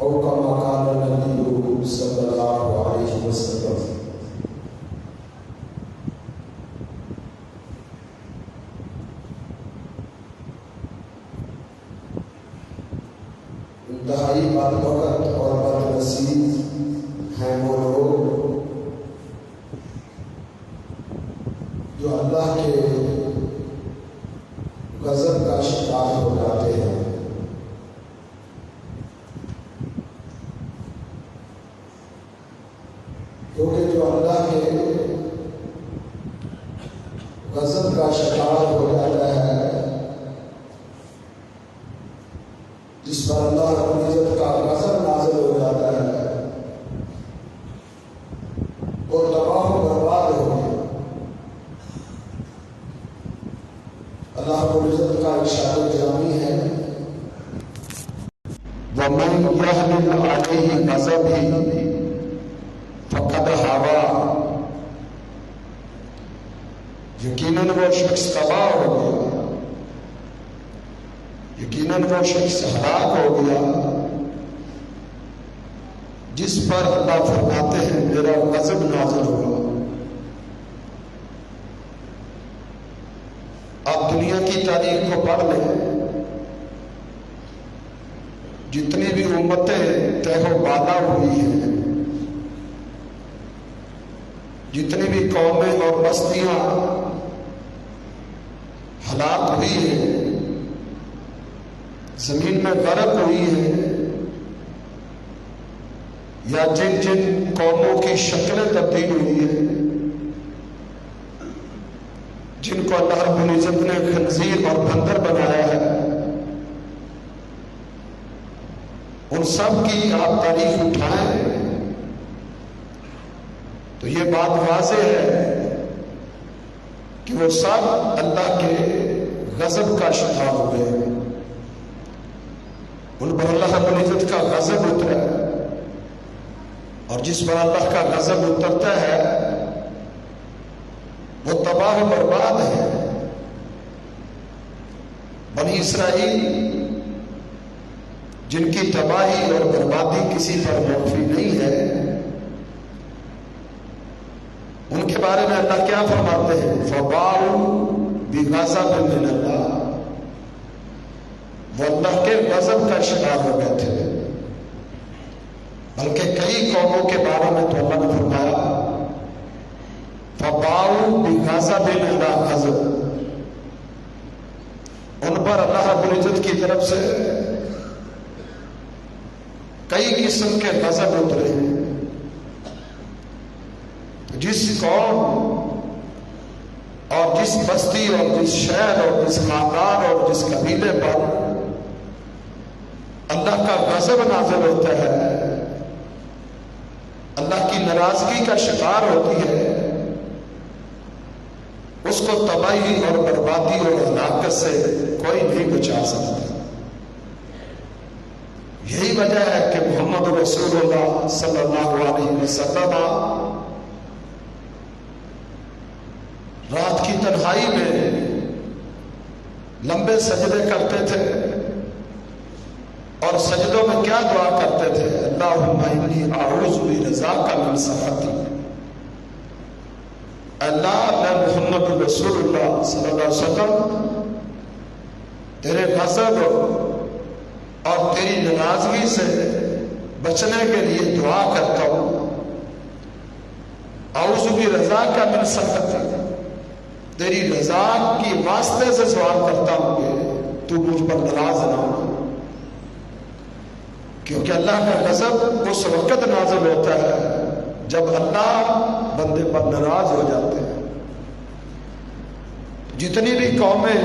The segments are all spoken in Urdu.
او کما قال النبی صلی اللہ علیہ وسلم۔ انتہائی بدبخت اور بدنصیب ہیں وہ لوگ جو اللہ کے غضب کا شکار ہو جاتے ہیں۔ کیونکہ جو اللہ کے غضب کا شکار ہو جاتا ہے، جس پر اللہ رب العزت کا غضب نازل ہو جاتا ہے، وہ تباہ و برباد ہو گیا۔ اللہ رب العزت کا ارشاد جامی ہے، وَمَن يَحْلِلْ عَلَيْهِ غَضَبِهِ فَقَدْ هَوَىٰ، یقیناً وہ شخص تباہ ہو گیا، یقیناً وہ شخص ہلاک ہو گیا جس پر اللہ فرماتے ہیں میرا غضب نازل ہوا۔ آپ دنیا کی تاریخ کو پڑھ لیں، جتنی بھی امتیں تہ و بالا ہوئی ہیں، جتنی بھی قومیں اور بستیاں ہلاک ہوئی ہیں، زمین میں غرق ہوئی ہے، یا جن جن قوموں کی شکلیں تبدیل ہوئی ہیں، جن کو اللہ رب العزت نے خنزیر اور بندر بنایا ہے، ان سب کی آپ تاریخ اٹھائیں تو یہ بات واضح ہے کہ وہ سب اللہ کے غضب کا شکار ہو گئے، ان پر اللہ رب العزت کا غضب اترا ہے، اور جس پر اللہ کا غضب اترتا ہے وہ تباہ و برباد ہے۔ بنی اسرائیل جن کی تباہی اور بربادی کسی پر مخفی نہیں ہے، ان کے بارے میں اللہ کیا فرماتے ہیں؟ فَبَاءُوا بِغَضَبٍ مِّنَ اللَّهِ، وہ اللہ کے غضب کا شکار ہو گئے تھے۔ بلکہ کئی قوموں کے بارے میں تو اللہ نے فرمایا فَبَاءُوا بِغَضَبٍ مِّنَ اللَّهِ، ان پر اللہ رب العزت کی طرف سے کئی قسم کے غضب اترے ہیں۔ جس قوم اور جس بستی اور جس شہر اور جس خاندان اور جس قبیلے پر اللہ کا غضب نازل ہوتا ہے، اللہ کی ناراضگی کا شکار ہوتی ہے، اس کو تباہی اور بربادی اور ہلاکت سے کوئی نہیں بچا سکتا۔ یہی وجہ ہے کہ محمد رسول اللہ صلی اللہ علیہ وسلم رات کی تنہائی میں لمبے سجدے کرتے تھے، اور سجدوں میں کیا دعا کرتے تھے؟ اللہم انی اعوذ برضاک من سخطک، اللہ میں محمد رسول اللہ صلی اللہ علیہ وسلم تیرے غضب اور تیری ناراضگی سے بچنے کے لیے دعا کرتا ہوں۔ اعوذ برضاک من سخطک، تیری رضا کی واسطے سے سوال کرتا ہوں کہ تو مجھ پر ناراض نہ ہو، کیونکہ اللہ کا غضب اس وقت نازل ہوتا ہے جب اللہ بندے پر ناراض ہو جاتے ہیں۔ جتنی بھی قومیں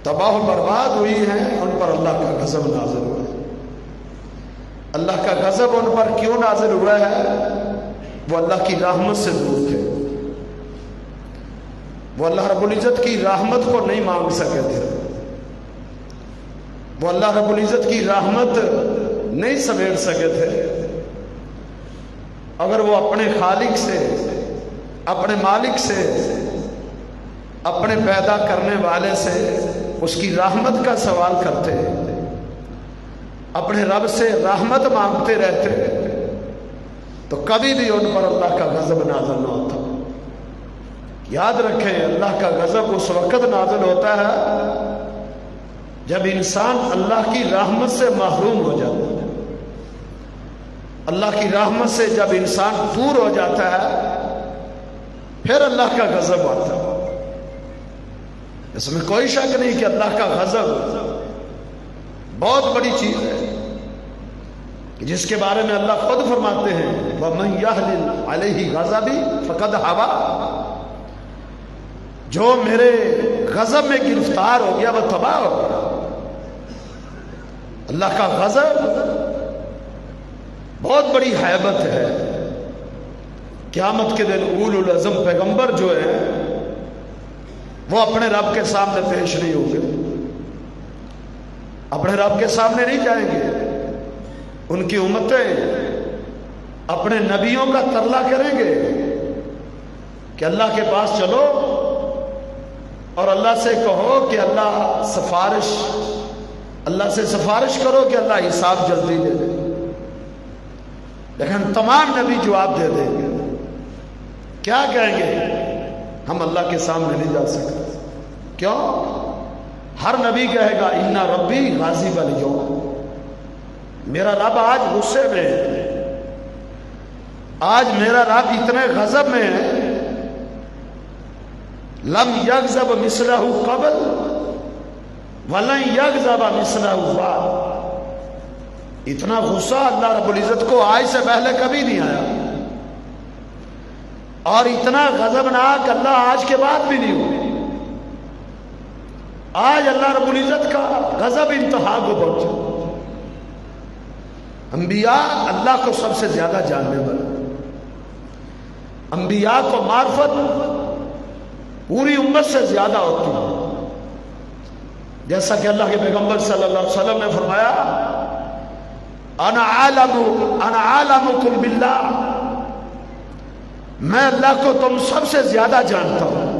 تباہ و برباد ہوئی ہیں، ان پر اللہ کا غضب نازل ہوا ہے۔ اللہ کا غضب ان پر کیوں نازل ہوا ہے؟ وہ اللہ کی رحمت سے دور تھے، وہ اللہ رب العزت کی رحمت کو نہیں مانگ سکے تھے، وہ اللہ رب العزت کی رحمت نہیں سمیٹ سکے تھے۔ اگر وہ اپنے خالق سے، اپنے مالک سے، اپنے پیدا کرنے والے سے اس کی رحمت کا سوال کرتے اپنے رب سے رحمت مانگتے رہتے تو کبھی بھی ان پر اللہ کا غضب نازل نہ ہوتا۔ یاد رکھیں، اللہ کا غضب اس وقت نازل ہوتا ہے جب انسان اللہ کی رحمت سے محروم ہو جاتا ہے۔ اللہ کی رحمت سے جب انسان دور ہو جاتا ہے پھر اللہ کا غضب آتا ہے۔ اس میں کوئی شک نہیں کہ اللہ کا غضب بہت بڑی چیز ہے، جس کے بارے میں اللہ خود فرماتے ہیں وَمَن يَحْلِلْ عَلَيْهِ غَضَبِي فَقَدْ هَوَىٰ، جو میرے غضب میں گرفتار ہو گیا وہ تباہ ہو گیا۔ اللہ کا غضب بہت بڑی ہیبت ہے۔ قیامت کے دن اولو العزم پیغمبر جو ہیں وہ اپنے رب کے سامنے پیش نہیں ہوں گے، اپنے رب کے سامنے نہیں جائیں گے۔ ان کی امتیں اپنے نبیوں کا ترلا کریں گے کہ اللہ کے پاس چلو اور اللہ سے کہو کہ اللہ سے سفارش کرو کہ اللہ حساب جلدی دے دے۔ لیکن تمام نبی جواب دے دیں گے، کیا کہیں گے؟ ہم اللہ کے سامنے نہیں جا سکتے۔ کیوں؟ ہر نبی کہے گا ان ربی غاضب الیوم، میرا رب آج غصے میں ہے، آج میرا رب اتنے غضب میں ہے، لم یغضب مثلہ قبل ولن یغضب مثلہ بعد، اتنا غصہ اللہ رب العزت کو آج سے پہلے کبھی نہیں آیا، اور اتنا غضبناک اللہ آج کے بعد بھی نہیں ہوگا۔ آج اللہ رب العزت کا غضب انتہا کو پہنچا۔ انبیاء اللہ کو سب سے زیادہ جاننے والے، انبیاء کو معرفت پوری امت سے زیادہ ہوتی ہے، جیسا کہ اللہ کے پیغمبر صلی اللہ علیہ وسلم نے فرمایا انا عالمکم باللہ، میں اللہ کو تم سب سے زیادہ جانتا ہوں۔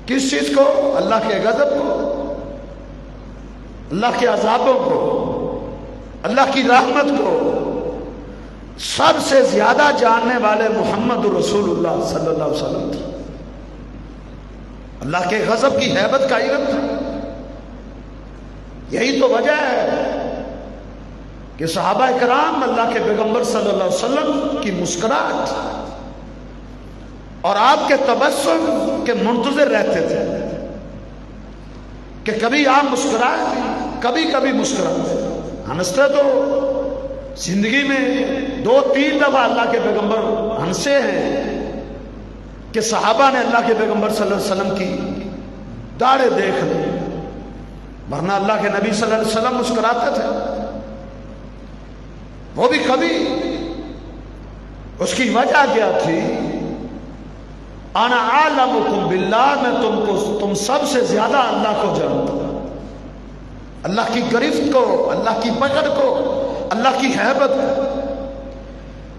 کس چیز کو؟ اللہ کے غضب کو، اللہ کے عذابوں کو، اللہ کی رحمت کو سب سے زیادہ جاننے والے محمد رسول اللہ صلی اللہ علیہ وسلم تھے۔ اللہ کے غضب کی ہیبت کا علم تھا۔ یہی تو وجہ ہے کہ صحابہ کرام اللہ کے پیغمبر صلی اللہ علیہ وسلم کی مسکراہٹ اور آپ کے تبسم کے منتظر رہتے تھے کہ کبھی آپ مسکرائیں، کبھی کبھی مسکراتے۔ ہنستے تو زندگی میں 2-3 دفعہ اللہ کے پیغمبر ہنسے ہیں کہ صحابہ نے اللہ کے پیغمبر صلی اللہ علیہ وسلم کی داڑھیں دیکھ لی، ورنہ اللہ کے نبی صلی اللہ علیہ وسلم مسکراتے تھے۔ وہ بھی کبھی، اس کی وجہ کیا تھی؟ انا عالمکم باللہ، میں تم سب سے زیادہ اللہ کو جانتا ہوں، اللہ کی گرفت کو، اللہ کی پکڑ کو، اللہ کی ہیبت کو۔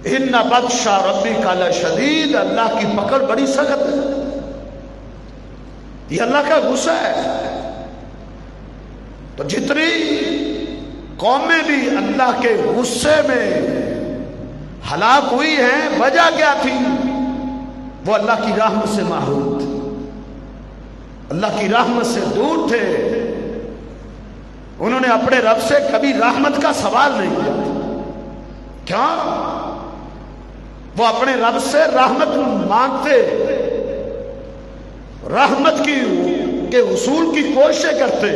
ان بطش ربک لشدید، اللہ کی پکڑ بڑی سخت ہے، یہ اللہ کا غصہ ہے۔ تو جتنی قومیں بھی اللہ کے غصے میں ہلاک ہوئی ہیں، وجہ کیا تھی؟ وہ اللہ کی رحمت سے محروم تھے، اللہ کی رحمت سے دور تھے، انہوں نے اپنے رب سے کبھی رحمت کا سوال نہیں کیا۔ کیا؟ وہ اپنے رب سے رحمت مانگتے، رحمت کے حصول کی کوششیں کرتے،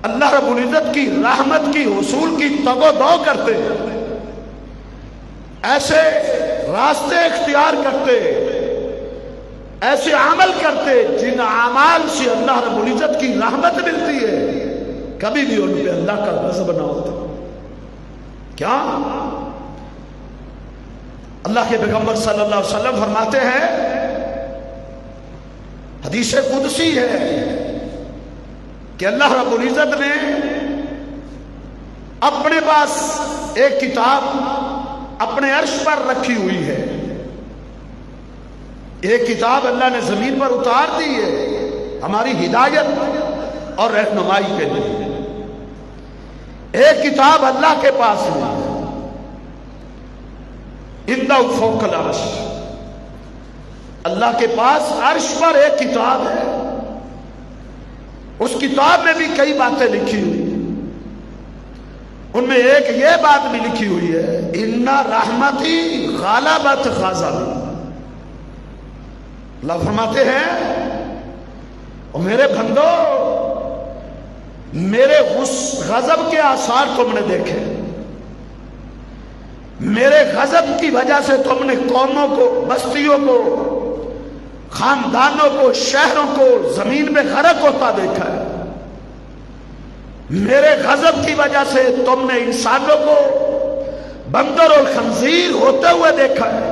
اللہ رب العزت کی رحمت کی حصول کی تگ و دو کرتے، ایسے راستے اختیار کرتے، ایسے عمل کرتے جن اعمال سے اللہ رب العزت کی رحمت ملتی ہے، کبھی بھی ان پہ اللہ کا غضب نہ ہوتا۔ کیا؟ اللہ کے پیغمبر صلی اللہ علیہ وسلم فرماتے ہیں، حدیث قدسی ہے کہ اللہ رب العزت نے اپنے پاس ایک کتاب اپنے عرش پر رکھی ہوئی ہے، ایک کتاب اللہ نے زمین پر اتار دی ہے ہماری ہدایت اور رہنمائی کے لیے۔ ایک کتاب اللہ کے پاس ہے، اندہ فوق العرش، اللہ کے پاس عرش پر ایک کتاب ہے، اس کتاب میں بھی کئی باتیں لکھی ہوئی ہیں، ان میں ایک یہ بات بھی لکھی ہوئی ہے ان رحمتی غالبت غضبی۔ اللہ فرماتے ہیں اور میرے بندو، میرے غضب کے آثار تم نے دیکھے، میرے غضب کی وجہ سے تم نے قوموں کو، بستیوں کو، خاندانوں کو، شہروں کو زمین میں غرق ہوتا دیکھا ہے، میرے غضب کی وجہ سے تم نے انسانوں کو بندر اور خنزیر ہوتے ہوئے دیکھا ہے،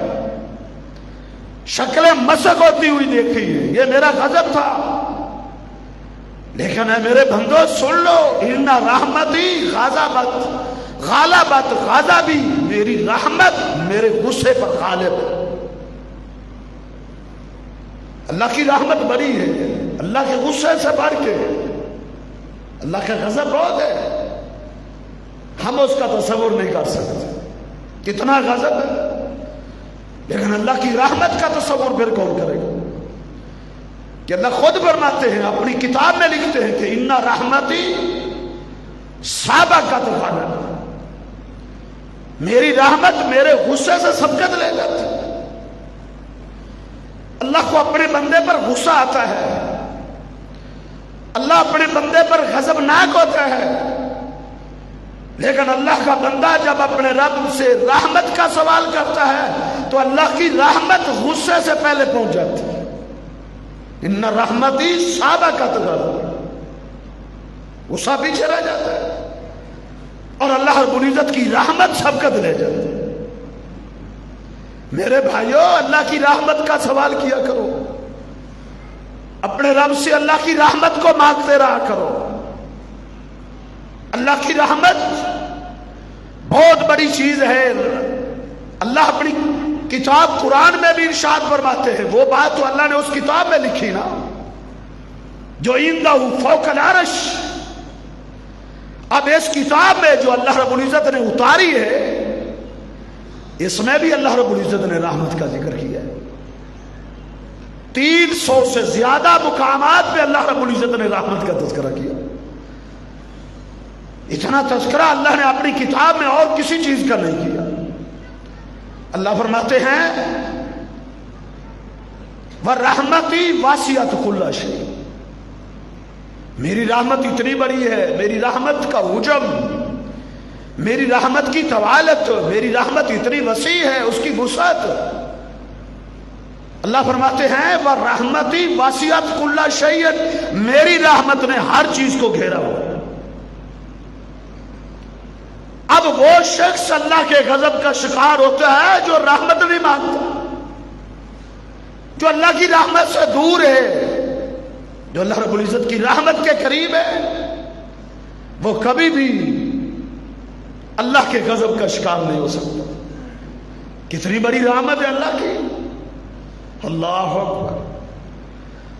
شکلیں مسخ ہوتی ہوئی دیکھی ہے، یہ میرا غضب تھا۔ لیکن اے میرے بندو سن لو، ان رحمتی غالبت غضبی، میری رحمت میرے غصے پر غالب ہے۔ اللہ کی رحمت بڑی ہے، اللہ کے غصے سے بڑھ کے اللہ کا غضب بہت ہے، ہم اس کا تصور نہیں کر سکتے کتنا غضب ہے، لیکن اللہ کی رحمت کا تصور پھر کون کرے گا؟ کہ اللہ خود فرماتے ہیں، اپنی کتاب میں لکھتے ہیں کہ ان رحمتی سابقت غضب، میری رحمت میرے غصے سے سبقت لے جاتی ہے۔ اللہ کو اپنے بندے پر غصہ آتا ہے، اللہ اپنے بندے پر غضبناک ہوتا ہے، لیکن اللہ کا بندہ جب اپنے رب سے رحمت کا سوال کرتا ہے تو اللہ کی رحمت غصے سے پہلے پہنچ جاتی ہے۔ ان رحمتی سابقت غضب، غصہ پیچھے رہ جاتا ہے اور اللہ رب العزت کی رحمت سبقت لے جاتی ہے۔ میرے بھائیو، اللہ کی رحمت کا سوال کیا کرو، اپنے رب سے اللہ کی رحمت کو مانگتے رہا کرو۔ اللہ کی رحمت بہت بڑی چیز ہے۔ اللہ اپنی کتاب قرآن میں بھی ارشاد فرماتے ہیں، وہ بات تو اللہ نے اس کتاب میں لکھی نا، جو عندہ فوق العرش۔ اب اس کتاب میں جو اللہ رب العزت نے اتاری ہے، اس میں بھی اللہ رب العزت نے رحمت کا ذکر کیا ہے۔ 300 سے زیادہ مقامات پہ اللہ رب العزت نے رحمت کا تذکرہ کیا۔ اتنا تذکرہ اللہ نے اپنی کتاب میں اور کسی چیز کا نہیں کیا۔ اللہ فرماتے ہیں وَرَحْمَتِي وَاسِعَتْ كُلَّ شَيْءٍ، میری رحمت اتنی بڑی ہے، میری رحمت کا حجم، میری رحمت کی طوالت، میری رحمت اتنی وسیع ہے، اس کی وسعت۔ اللہ فرماتے ہیں وَرَحْمَتِي وَاسِعَتْ كُلَّ شَيْءٍ، میری رحمت نے ہر چیز کو گھیرا ہوا۔ اب وہ شخص اللہ کے غضب کا شکار ہوتا ہے جو رحمت نہیں مانگتا، جو اللہ کی رحمت سے دور ہے، جو اللہ رب العزت کی رحمت کے قریب ہے، وہ کبھی بھی اللہ کے غضب کا شکار نہیں ہو سکتا۔ کتنی بڑی رحمت ہے اللہ کی، اللہ اکبر۔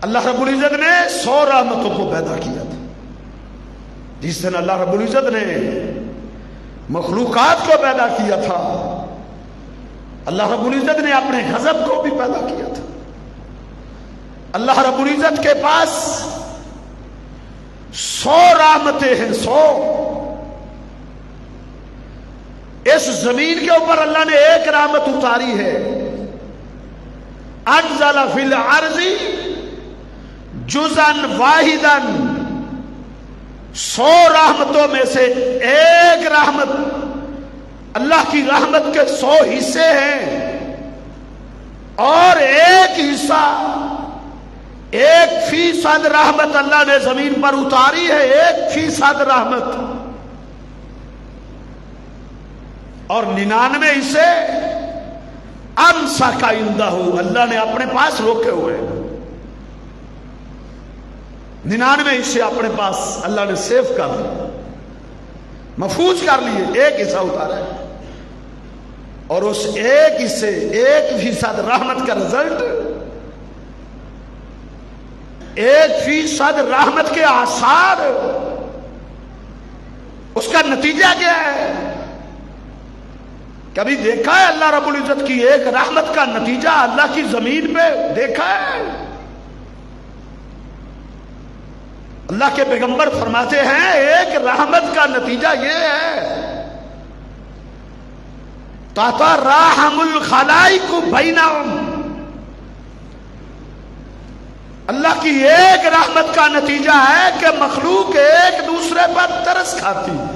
اللہ رب العزت نے 100 رحمتوں کو پیدا کیا تھا۔ جس دن اللہ رب العزت نے مخلوقات کو پیدا کیا تھا، اللہ رب العزت نے اپنے غضب کو بھی پیدا کیا تھا۔ اللہ رب العزت کے پاس 100 رحمتیں ہیں، 100۔ اس زمین کے اوپر اللہ نے ایک رحمت اتاری ہے، انزل فی الارض جزءا واحدا، 100 رحمتوں میں سے ایک رحمت، اللہ کی رحمت کے 100 حصے ہیں، اور ایک حصہ، 1% رحمت اللہ نے زمین پر اتاری ہے، 1% رحمت، اور 99 حصے امسک عندہ، اللہ نے اپنے پاس روکے ہوئے۔ 99 حصے اپنے پاس اللہ نے سیف کر لیے، محفوظ کر لیے، ایک حصہ اتارا ہے، اور اس ایک حصے 1% رحمت کا رزلٹ، 1% رحمت کے آثار اس کا نتیجہ کیا ہے؟ کبھی دیکھا ہے اللہ رب العزت کی ایک رحمت کا نتیجہ اللہ کی زمین پہ دیکھا ہے؟ اللہ کے پیغمبر فرماتے ہیں ایک رحمت کا نتیجہ یہ ہے تتراحم الخلائق بینہم، اللہ کی ایک رحمت کا نتیجہ ہے کہ مخلوق ایک دوسرے پر ترس کھاتی ہے،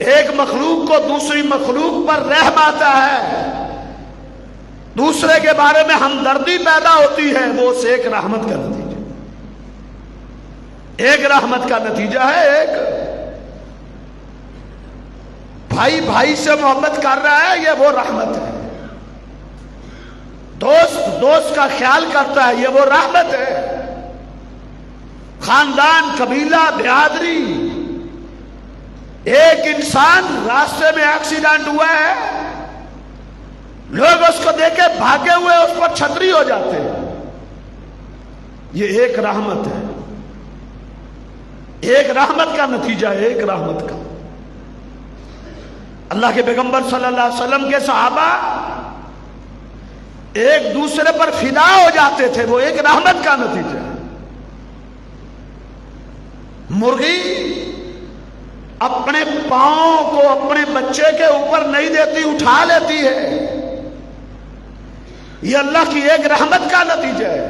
ایک مخلوق کو دوسری مخلوق پر رحم آتا ہے، دوسرے کے بارے میں ہمدردی پیدا ہوتی ہے، وہ اس ایک رحمت کا نتیجہ، ایک رحمت کا نتیجہ ہے۔ ایک بھائی بھائی سے محبت کر رہا ہے، یہ وہ رحمت ہے، دوست دوست کا خیال کرتا ہے، یہ وہ رحمت ہے، خاندان قبیلہ برادری، ایک انسان راستے میں ایکسیڈنٹ ہوا ہے، لوگ اس کو دیکھ کے بھاگے ہوئے اس پر چھتری ہو جاتے ہیں، یہ ایک رحمت ہے، ایک رحمت کا نتیجہ ہے، ایک رحمت کا۔ اللہ کے پیغمبر صلی اللہ علیہ وسلم کے صحابہ ایک دوسرے پر فدا ہو جاتے تھے، وہ ایک رحمت کا نتیجہ ہے۔ مرغی اپنے پاؤں کو اپنے بچے کے اوپر نہیں دیتی، اٹھا لیتی ہے، یہ اللہ کی ایک رحمت کا نتیجہ ہے۔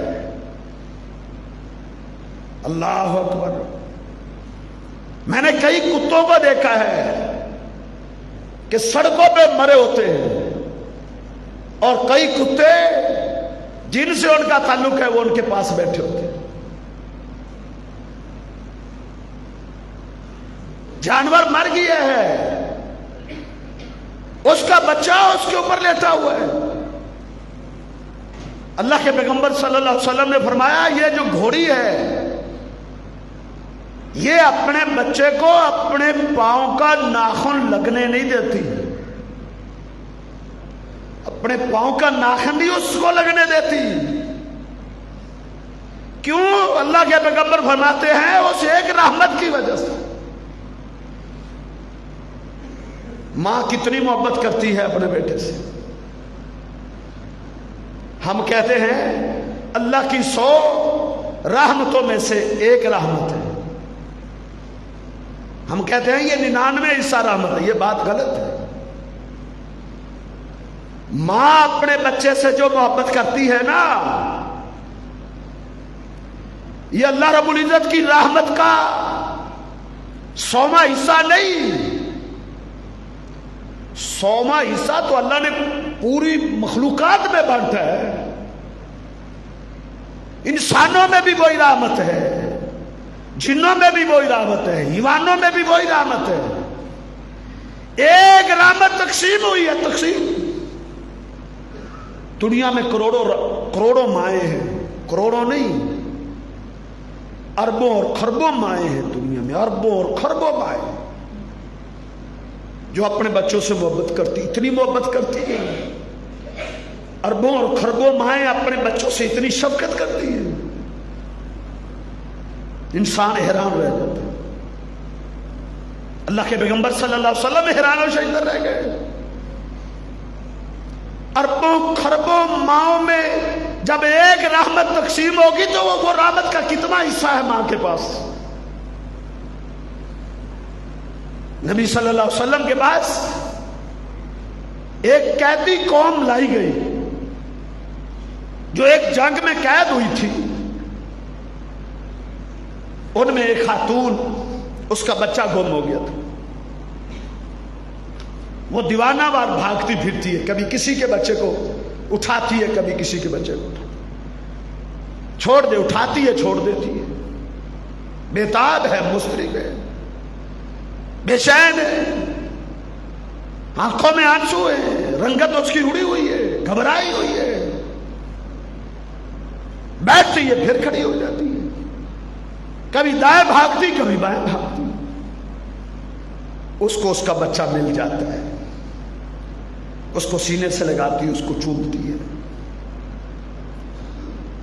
اللہ اکبر۔ میں نے کئی کتوں کو دیکھا ہے کہ سڑکوں پہ مرے ہوتے ہیں، اور کئی کتے جن سے ان کا تعلق ہے وہ ان کے پاس بیٹھے ہوتے ہیں۔ جانور مر گیا ہے، اس کا بچہ اس کے اوپر لیٹا ہوا ہے۔ اللہ کے پیغمبر صلی اللہ علیہ وسلم نے فرمایا یہ جو گھوڑی ہے یہ اپنے بچے کو اپنے پاؤں کا ناخن لگنے نہیں دیتی، اپنے پاؤں کا ناخن نہیں اس کو لگنے دیتی۔ کیوں؟ اللہ کے پیغمبر فرماتے ہیں اس ایک رحمت کی وجہ سے۔ ماں کتنی محبت کرتی ہے اپنے بیٹے سے، ہم کہتے ہیں اللہ کی 100 رحمتوں میں سے ایک رحمت ہے، ہم کہتے ہیں یہ 99 حصہ رحمت ہے، یہ بات غلط ہے۔ ماں اپنے بچے سے جو محبت کرتی ہے نا، یہ اللہ رب العزت کی رحمت کا 100واں حصہ نہیں، 100واں حصہ تو اللہ نے پوری مخلوقات میں بانٹا ہے، انسانوں میں بھی وہی رحمت ہے، جنوں میں بھی وہی رحمت ہے، حیوانوں میں بھی وہی رحمت ہے۔ ایک رحمت تقسیم ہوئی ہے، تقسیم۔ دنیا میں کروڑوں مائیں ہیں، کروڑوں نہیں، اربوں اور خربوں مائیں ہیں دنیا میں، اربوں اور خربوں مائیں جو اپنے بچوں سے محبت کرتی، اتنی محبت کرتی ہے، اربوں اور خربوں مائیں اپنے بچوں سے اتنی شفقت کرتی ہے، انسان حیران رہ جاتا ہے۔ اللہ کے پیغمبر صلی اللہ علیہ وسلم حیران و شعور رہ گئے۔ اربوں خربوں ماؤں میں جب ایک رحمت تقسیم ہوگی تو وہ رحمت کا کتنا حصہ ہے ماں کے پاس؟ نبی صلی اللہ علیہ وسلم کے پاس ایک قیدی قوم لائی گئی جو ایک جنگ میں قید ہوئی تھی، ان میں ایک خاتون، اس کا بچہ گم ہو گیا تھا، وہ دیوانہ وار بھاگتی پھرتی ہے، کبھی کسی کے بچے کو اٹھاتی ہے، کبھی کسی کے بچے کو چھوڑ دے، اٹھاتی ہے چھوڑ دیتی ہے، بےتاب ہے، مضطرب ہے، بے چین ہے، آنکھوں میں آنسو ہے، رنگت اس کی اڑی ہوئی ہے، گھبرائی ہوئی ہے، بیٹھتی ہے پھر کھڑی ہو جاتی ہے، کبھی دائیں بھاگتی کبھی بائیں بھاگتی، اس کو اس کا بچہ مل جاتا ہے، اس کو سینے سے لگاتی ہے، اس کو چومتی ہے،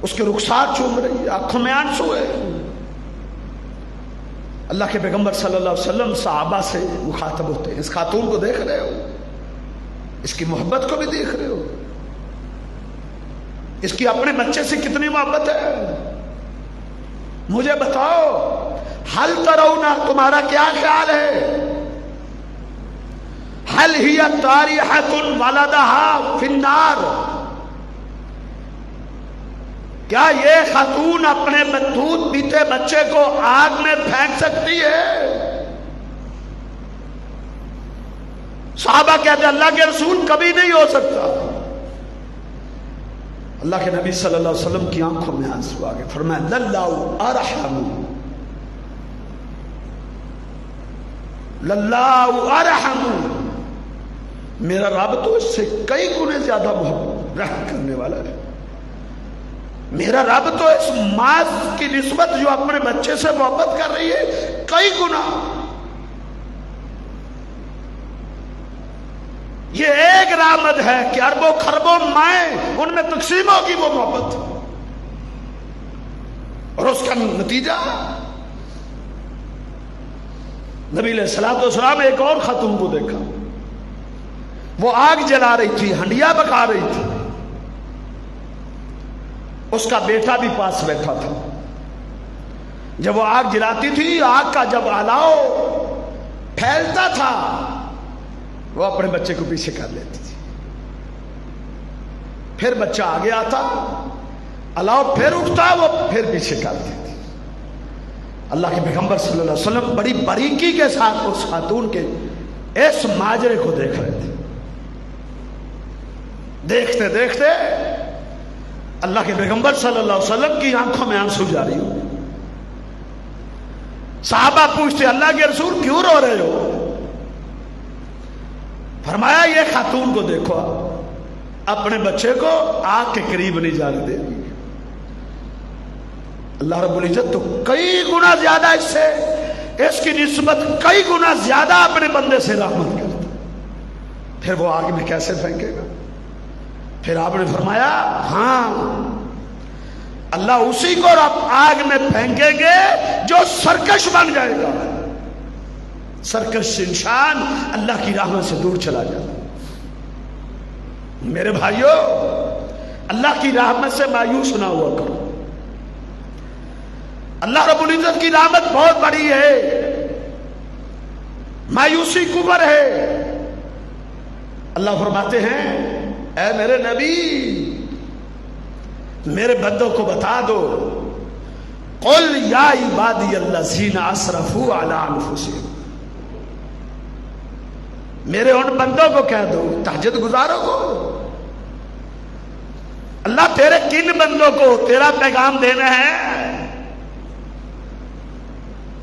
اس کے رخسار چوم رہی ہے، آنکھوں میں آنسو ہے، اللہ کے پیغمبر صلی اللہ علیہ وسلم صحابہ سے مخاطب ہوتے ہیں، اس خاتون کو دیکھ رہے ہو، اس کی محبت کو بھی دیکھ رہے ہو، اس کی اپنے بچے سے کتنی محبت ہے، مجھے بتاؤ حل ترون، تمہارا کیا خیال ہے، حل ہی طاریحۃ ولدہا فی النار، کیا یہ خاتون اپنے دودھ پیتے بچے کو آگ میں پھینک سکتی ہے؟ صحابہ کہتے ہیں اللہ کے رسول کبھی نہیں ہو سکتا۔ اللہ کے نبی صلی اللہ علیہ وسلم کی آنکھوں میں آنسو آ گئے، فرمایا للہ ارحم، للہ ارحم، میرا رب تو اس سے کئی گنے زیادہ محبت رحم کرنے والا ہے، میرا رب تو اس ماں کی نسبت جو اپنے بچے سے محبت کر رہی ہے کئی گنا، یہ ایک رحمت ہے کہ اربوں خربوں مائیں ان میں تقسیم ہوگی وہ محبت، اور اس کا نتیجہ نبی علیہ الصلوۃ والسلام ایک اور خاتون کو دیکھا، وہ آگ جلا رہی تھی، ہنڈیا پکا رہی تھی، اس کا بیٹا بھی پاس بیٹھا تھا، جب وہ آگ جلاتی تھی آگ کا جب الاؤ پھیلتا تھا وہ اپنے بچے کو پیچھے کر لیتی تھی، پھر بچہ آگے آتا، الاؤ پھر اٹھتا، وہ پھر پیچھے کر دیتی۔ اللہ کے پیغمبر صلی اللہ علیہ وسلم بڑی باریکی کے ساتھ اس خاتون کے اس ماجرے کو دیکھ رہے تھے، دیکھتے دیکھتے اللہ کے پیغمبر صلی اللہ علیہ وسلم کی آنکھوں میں آنسو جاری ہو، صحابہ پوچھتے اللہ کے رسول کیوں رو رہے ہو؟ فرمایا یہ خاتون کو دیکھو، اپنے بچے کو آگ کے قریب نہیں جانے دے گی، اللہ رب العزت تو کئی گنا زیادہ اس سے، اس کی نسبت کئی گنا زیادہ اپنے بندے سے رحمت کرتا، پھر وہ آگ میں کیسے پھینکے گا؟ پھر آپ نے فرمایا ہاں اللہ اسی کو آگ میں پھینکیں گے جو سرکش بن جائے گا، سرکش انسان اللہ کی رحمت سے دور چلا جاتا۔ میرے بھائیو اللہ کی رحمت سے مایوس نہ ہوا کرو، اللہ رب العزت کی رحمت بہت بڑی ہے، مایوسی کفر ہے۔ اللہ فرماتے ہیں اے میرے نبی میرے بندوں کو بتا دو، قل یا عبادی الذین اسرفوا علی انفسہم، میرے ان بندوں کو کہہ دو، تہجد گزاروں کو، اللہ تیرے کن بندوں کو تیرا پیغام دینا ہے؟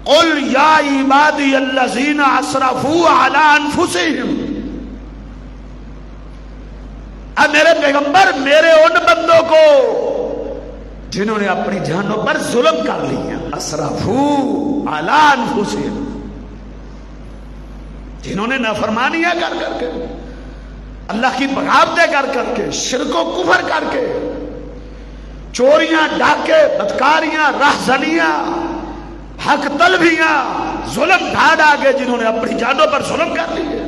قل یا عبادی الذین اسرفوا علی انفسہم، اے میرے پیغمبر میرے ان بندوں کو جنہوں نے اپنی جانوں پر ظلم کر لیا، اسرفوا علی انفسہم، جنہوں نے نافرمانیاں کر کر کے، اللہ کی بغاوتیں کر کر کے، شرک و کفر کر کے، چوریاں ڈاکے بدکاریاں رہزنیاں حق طلبیاں ظلم ڈھا ڈھا کے جنہوں نے اپنی جانوں پر ظلم کر لیے،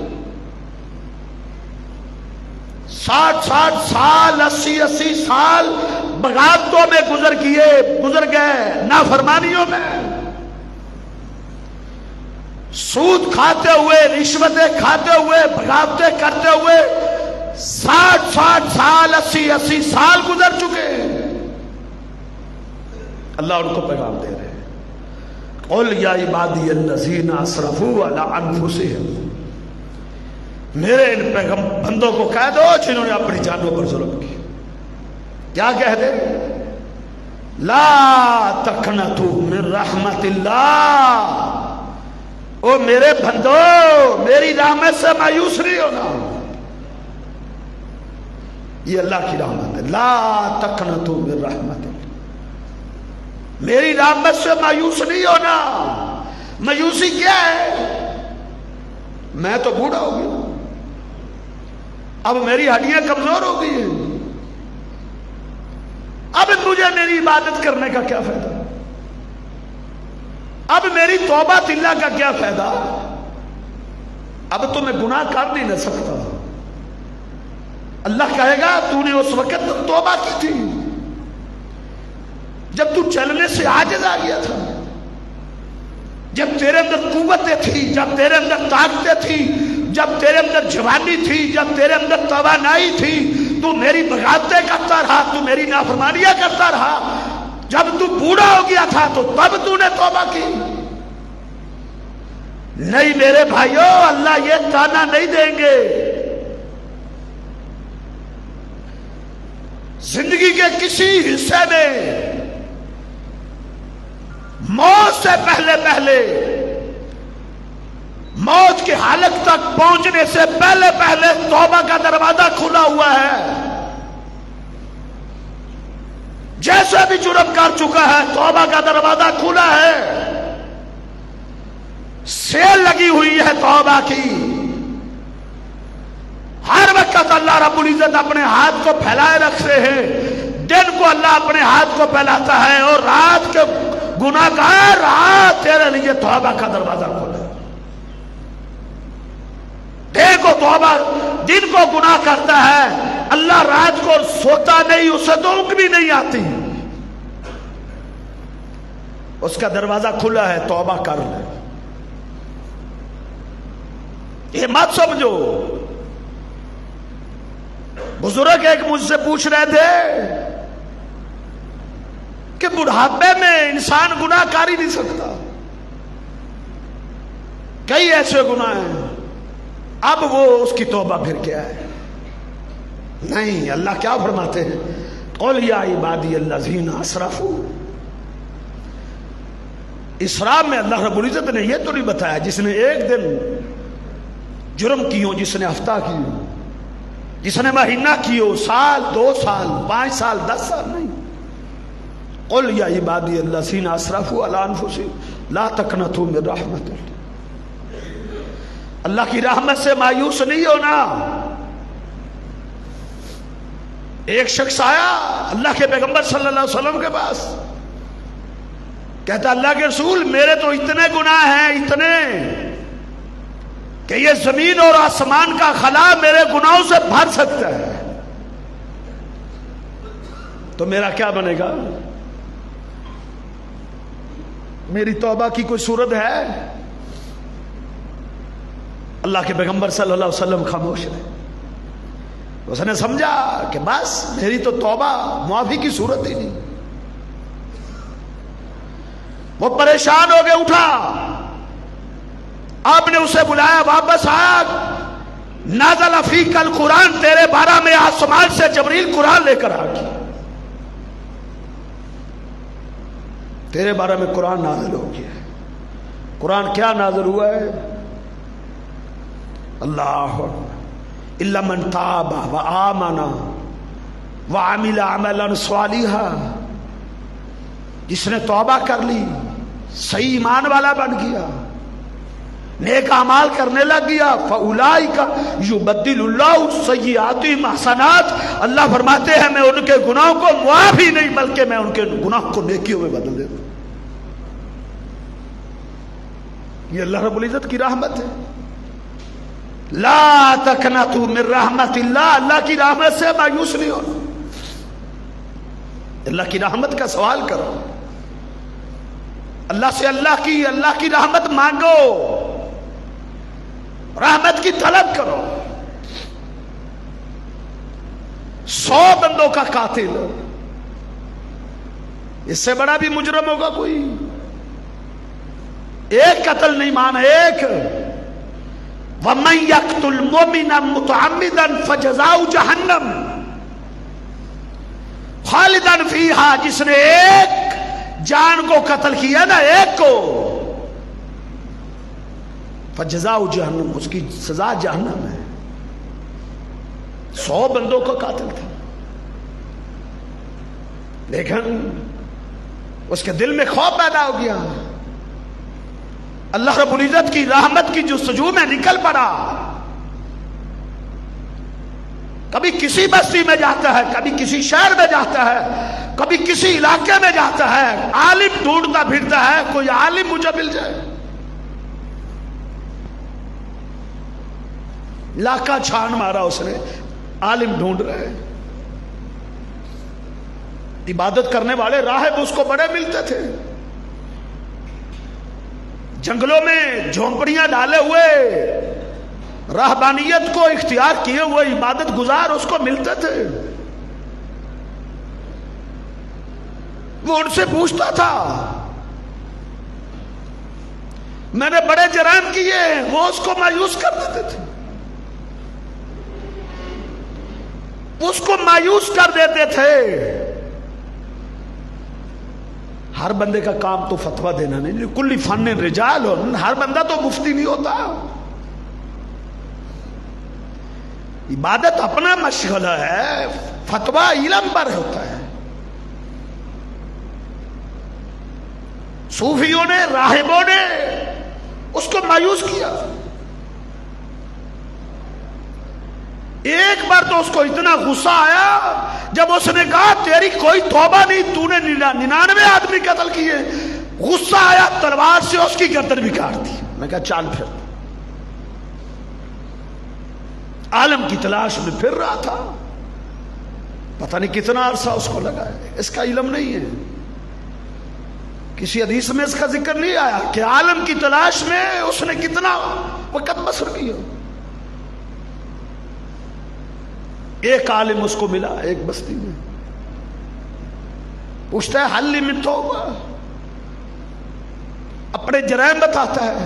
60 سال 80 سال بغاوتوں میں گزر گئے، نافرمانیوں میں، سود کھاتے ہوئے، رشوتیں کھاتے ہوئے، بغاوتیں کرتے ہوئے 60 سال 80 سال گزر چکے، اللہ ان کو پیغام دے رہے ہیں قل یا عبادی الذین اسرفوا علی انفسہم، میرے ان بندوں کو کہہ دو جنہوں نے اپنی جانوں پر ظلم کیا، کیا کہہ دے؟ لا تقنطوا من رحمت اللہ، او میرے بندو میری رحمت سے مایوس نہیں ہونا، یہ اللہ کی رحمت ہے، لا تقنطوا من رحمت اللہ، میری رحمت سے مایوس نہیں ہونا۔ مایوسی کیا ہے؟ میں تو بوڑھا ہو گیا، اب میری ہڈیاں کمزور ہو گئی ہیں، اب مجھے میری عبادت کرنے کا کیا فائدہ، اب میری توبہ تلّا کا کیا فائدہ؟ اب تو میں گناہ کر نہیں نہ سکتا. اللہ کہے گا تو نے اس وقت توبہ کی تھی جب تو چلنے سے عاجز آ گیا تھا، جب تیرے اندر قوتیں تھی، جب تیرے اندر طاقتیں تھی، جب تیرے اندر جوانی تھی، جب تیرے اندر توانائی تھی، تو میری بغاوتیں کرتا رہا، تو میری نافرمانیاں کرتا رہا. جب تو بوڑھا ہو گیا تھا تو تب تو نے توبہ کی. نہیں میرے بھائیوں، اللہ یہ تانا نہیں دیں گے. زندگی کے کسی حصے میں موت سے پہلے موت کی حالت تک پہنچنے سے پہلے توبہ کا دروازہ کھلا ہوا ہے. جیسے بھی جرم کر چکا ہے توبہ کا دروازہ کھلا ہے. سیل لگی ہوئی ہے توبہ کی. ہر وقت اللہ رب العزت اپنے ہاتھ کو پھیلائے رکھتے ہیں. دن کو اللہ اپنے ہاتھ کو پھیلاتا ہے اور رات کے گناہ گار رات تیرے لیے توبہ کا دروازہ کھلا ہے. دن کو توبہ، دن کو گناہ کرتا ہے، اللہ رات کو سوتا نہیں، اسے تو اونگ بھی نہیں آتی، اس کا دروازہ کھلا ہے، توبہ کر لے. یہ مت سمجھو. بزرگ ایک مجھ سے پوچھ رہے تھے کہ بڑھاپے میں انسان گناہ کر ہی نہیں سکتا، کئی ایسے گناہ ہیں، اب وہ اس کی توبہ پھر کیا ہے؟ نہیں، اللہ کیا فرماتے ہیں؟ قل یا عبادی الذین اسرفوا. اسراف میں اللہ رب العزت نے یہ تو نہیں بتایا جس نے ایک دن جرم کی ہو، جس نے ہفتہ کی ہو، جس نے مہینہ کی ہو، سال، 2 سال، 5 سال، 10 سال، نہیں. قل یا عبادی الذین اسرفوا علی انفسہم لا تقنطوا من رحمت اللہ. اللہ کی رحمت سے مایوس نہیں ہونا. ایک شخص آیا اللہ کے پیغمبر صلی اللہ علیہ وسلم کے پاس، کہتا اللہ کے رسول میرے تو اتنے گناہ ہیں، اتنے کہ یہ زمین اور آسمان کا خلا میرے گناہوں سے بھر سکتا ہے، تو میرا کیا بنے گا؟ میری توبہ کی کوئی صورت ہے؟ اللہ کے پیغمبر صلی اللہ علیہ وسلم خاموش رہے. اس نے سمجھا کہ بس میری تو توبہ معافی کی صورت ہی نہیں. وہ پریشان ہو گئے، اٹھا، آپ نے اسے بلایا، واپس آیا. نازل فیک القرآن، تیرے بارہ میں آسمان سے جبریل قرآن لے کر آ گیا. تیرے بارے میں قرآن نازل ہو گیا. قرآن کیا نازل ہوا ہے؟ اللہ الا من تاب وآمن وعمل عملا صالحا. جس نے توبہ کر لی، صحیح ایمان والا بن گیا، نیک اعمال کرنے لگ گیا، فاولئک یبدل اللہ سیئاتہم حسنات. اللہ فرماتے ہیں میں ان کے گناہوں کو معاف ہی نہیں بلکہ میں ان کے گناہوں کو نیکیوں میں بدل دیتا ہوں. یہ اللہ رب العزت کی رحمت ہے. لا تقنطوا من رحمت اللہ. اللہ کی رحمت سے مایوس نہیں ہونا. اللہ کی رحمت کا سوال کرو، اللہ سے اللہ کی رحمت مانگو، رحمت کی طلب کرو. 100 بندوں کا قاتل، اس سے بڑا بھی مجرم ہوگا کوئی؟ ایک قتل نہیں مانا، ایک. وَمَن يَقْتُلْ مُؤْمِنًا مُتَعَمِّدًا فَجَزَاؤُهُ جَهَنَّمُ خَالِدًا فِيهَا. جس نے ایک جان کو قتل کیا نا، ایک کو، فَجَزَاؤُهُ جَهَنَّمُ، اس کی سزا جہنم ہے. 100 بندوں کا قاتل تھا، لیکن اس کے دل میں خوف پیدا ہو گیا. اللہ رب العزت کی رحمت کی جستجو میں نکل پڑا. کبھی کسی بستی میں جاتا ہے، کبھی کسی شہر میں جاتا ہے، کبھی کسی علاقے میں جاتا ہے عالم ڈھونڈتا پھرتا ہے کوئی عالم مجھے مل جائے. علاقہ چھان مارا اس نے, عالم ڈھونڈ رہے. عبادت کرنے والے راہب اس کو بڑے ملتے تھے, جنگلوں میں جھونپڑیاں ڈالے ہوئے راہبانیت کو اختیار کیے ہوئے عبادت گزار اس کو ملتے تھے. وہ ان سے پوچھتا تھا میں نے بڑے جرائم کیے, وہ اس کو مایوس کر دیتے تھے, اس کو مایوس کر دیتے تھے. ہر بندے کا کام تو فتویٰ دینا نہیں, کل فن رجال, ہر بندہ تو مفتی نہیں ہوتا. عبادت اپنا مشغلہ ہے, فتویٰ علم پر ہوتا ہے. صوفیوں نے, راہبوں نے اس کو مایوس کیا. ایک بار تو اس کو اتنا غصہ آیا جب اس نے کہا تیری کوئی توبہ نہیں, تو نے 99 آدمی قتل کیے. غصہ آیا, تلوار سے اس کی گردن بھی کاٹ دی. میں کہا چال پھر. عالم کی تلاش میں پھر رہا تھا, پتہ نہیں کتنا عرصہ اس کو لگا ہے. اس کا علم نہیں ہے, کسی حدیث میں اس کا ذکر نہیں آیا کہ عالم کی تلاش میں اس نے کتنا وقت بسر کیا. ایک عالم اس کو ملا ایک بستی میں, پوچھتا ہے حل من توبہ, اپنے جرائم بتاتا ہے,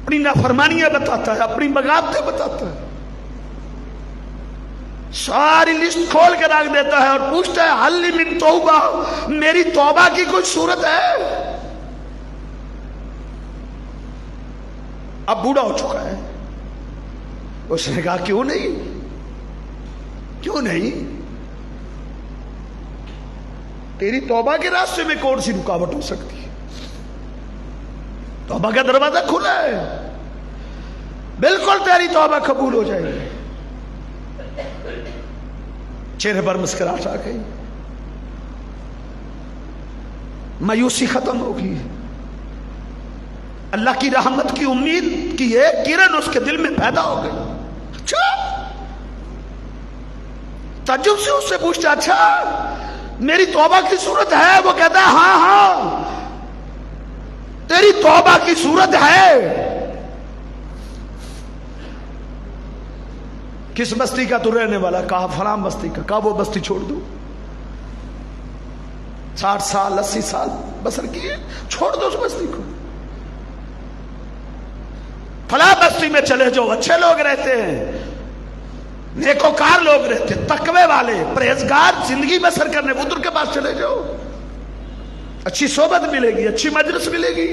اپنی نافرمانیاں بتاتا ہے, اپنی بغاوتیں بتاتا ہے, ساری لسٹ کھول کے رکھ دیتا ہے اور پوچھتا ہے حل من توبہ, میری توبہ کی کوئی صورت ہے؟ اب بوڑھا ہو چکا ہے. اس نے کہا کیوں نہیں, کیوں نہیں, تیری توبہ کے راستے میں کون سی رکاوٹ ہو سکتی ہے؟ توبہ کا دروازہ کھلا ہے, بالکل تیری توبہ قبول ہو جائے گی. چہرے پر مسکراہٹ آ گئی, مایوسی ختم ہوگی. اللہ کی رحمت کی امید کی ایک کرن اس کے دل میں پیدا ہو گئی. اچھا, تعجب سے اس سے پوچھتا اچھا میری توبہ کی صورت ہے؟ وہ کہتا ہے ہاں ہاں تیری توبہ کی صورت ہے. کس بستی کا تو رہنے والا؟ کہا فلاں بستی کا. کہا وہ بستی چھوڑ دو, 60 سال 80 سال بسر کیے, چھوڑ دو اس بستی کو, فلاں بستی میں چلے جاؤ, اچھے لوگ رہتے ہیں, نیکوکار لوگ رہتے, تقوی والے, پرہیزگار زندگی بسر کرنے, ادھر کے پاس چلے جاؤ, اچھی صحبت ملے گی, اچھی مجلس ملے گی,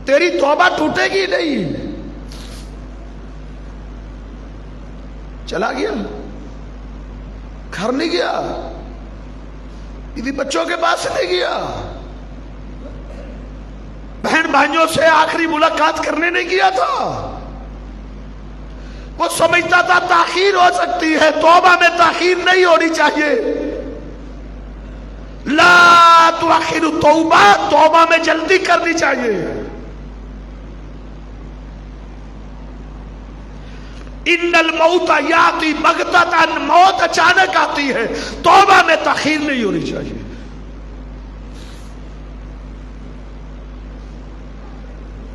تیری توبہ ٹوٹے گی نہیں. چلا گیا, گھر نہیں گیا, بچوں کے پاس نہیں گیا, بہن بھائیوں سے آخری ملاقات کرنے نہیں گیا تھا. وہ سمجھتا تھا تاخیر ہو سکتی ہے, توبہ میں تاخیر نہیں ہونی چاہیے. لا تؤخر توبہ, توبہ میں جلدی کرنی چاہیے. ان الموت یاتی بغتۃ, موت اچانک آتی ہے, توبہ میں تاخیر نہیں ہونی چاہیے.